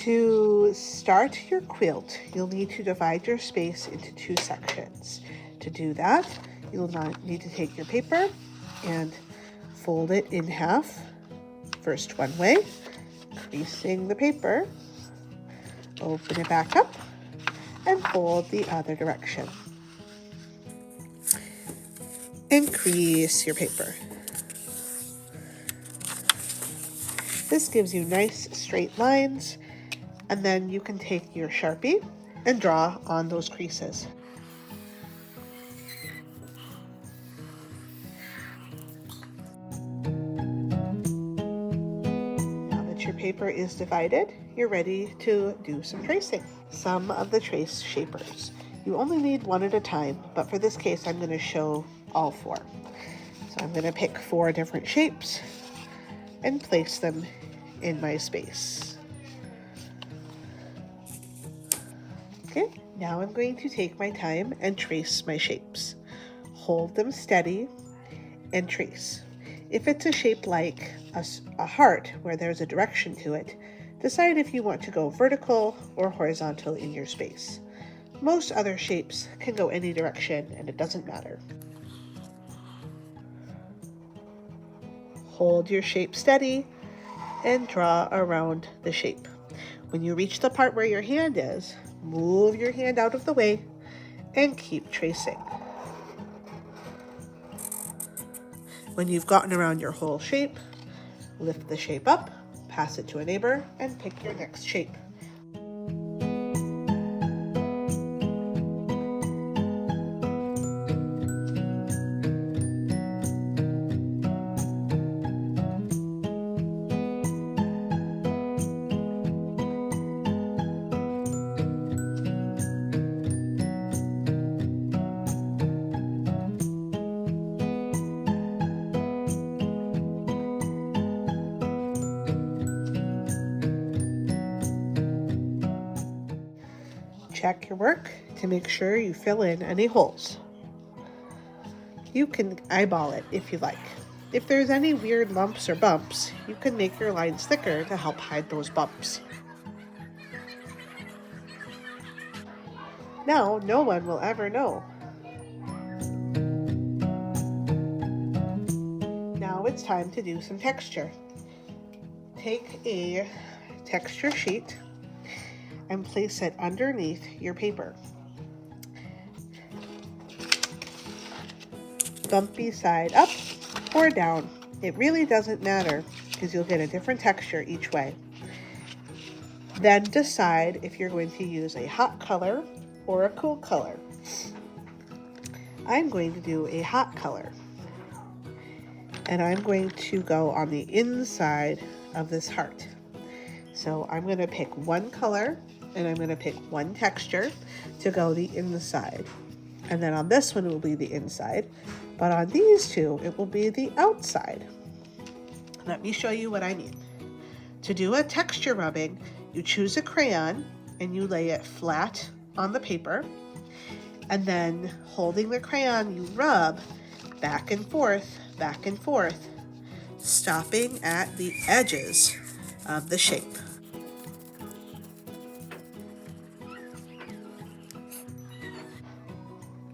To start your quilt, you'll need to divide your space into 2 sections. To do that, you'll need to take your paper and fold it in half. First one way, creasing the paper, open it back up, and fold the other direction. And crease your paper. This gives you nice straight lines, and then you can take your Sharpie and draw on those creases. Now that your paper is divided, you're ready to do some tracing. Some of the trace shapers. You only need one at a time, but for this case, I'm going to show all 4. So I'm going to pick 4 different shapes and place them in my space. Okay, now I'm going to take my time and trace my shapes. Hold them steady and trace. If it's a shape like a heart where there's a direction to it, decide if you want to go vertical or horizontal in your space. Most other shapes can go any direction and it doesn't matter. Hold your shape steady and draw around the shape. When you reach the part where your hand is, move your hand out of the way and keep tracing. When you've gotten around your whole shape, lift the shape up, pass it to a neighbor, and pick your next shape. Check your work to make sure you fill in any holes. You can eyeball it if you like. If there's any weird lumps or bumps, you can make your lines thicker to help hide those bumps. Now, no one will ever know. Now it's time to do some texture. Take a texture sheet and place it underneath your paper. Bumpy side up or down. It really doesn't matter because you'll get a different texture each way. Then decide if you're going to use a hot color or a cool color. I'm going to do a hot color. And I'm going to go on the inside of this heart. So I'm going to pick one color and I'm going to pick one texture to go the inside. And then on this one it will be the inside, but on these two it will be the outside. Let me show you what I mean. To do a texture rubbing, you choose a crayon and you lay it flat on the paper, and then holding the crayon you rub back and forth, stopping at the edges of the shape.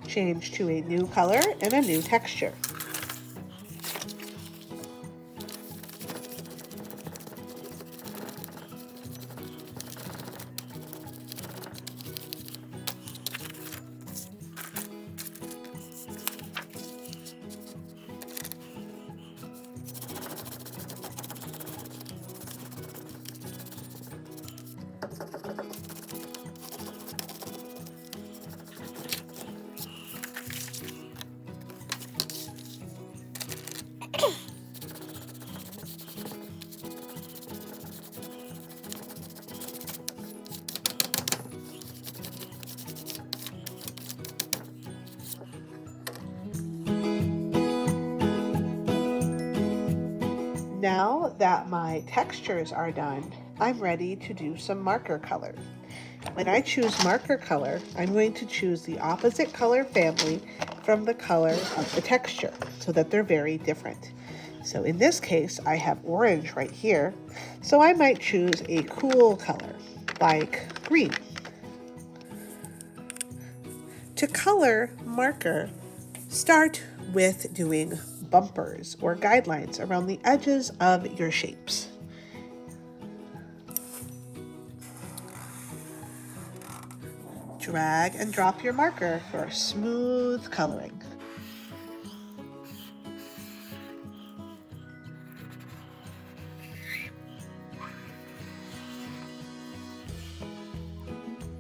Change to a new color and a new texture. Now that my textures are done, I'm ready to do some marker color. When I choose marker color, I'm going to choose the opposite color family from the color of the texture so that they're very different. So in this case, I have orange right here, so I might choose a cool color. like green. To color marker, start with doing bumpers or guidelines around the edges of your shapes. Drag and drop your marker for smooth coloring.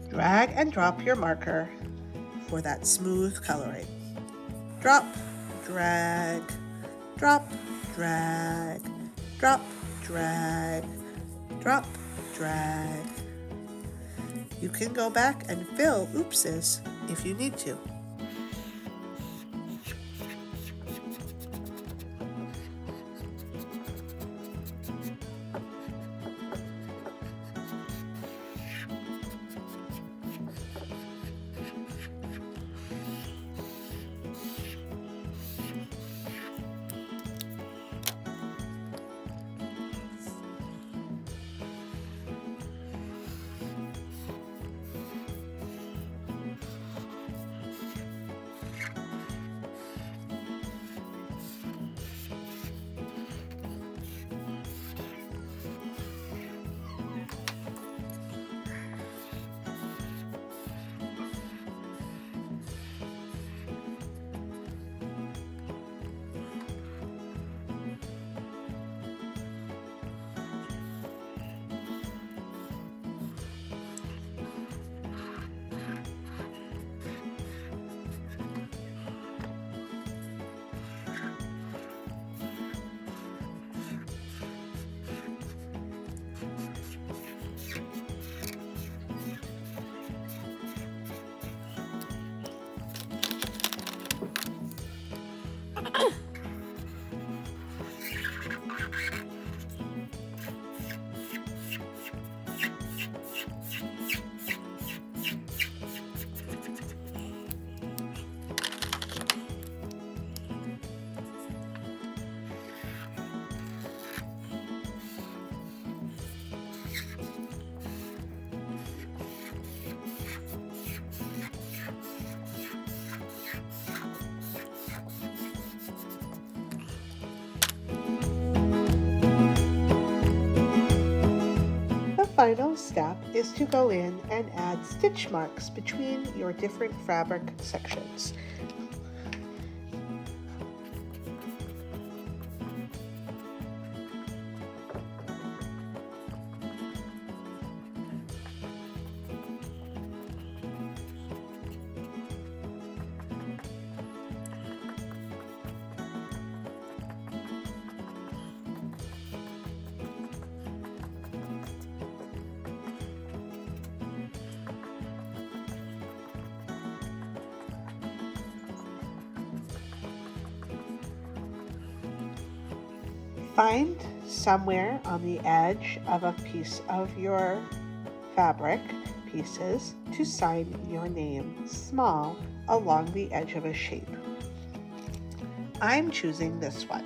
Drag and drop your marker for that smooth coloring. Drop, drag, drop, drag, drop, drag, drop, drag. You can go back and fill oopses if you need to. The final step is to go in and add stitch marks between your different fabric sections. Find somewhere on the edge of a piece of your fabric pieces to sign your name small along the edge of a shape. I'm choosing this one.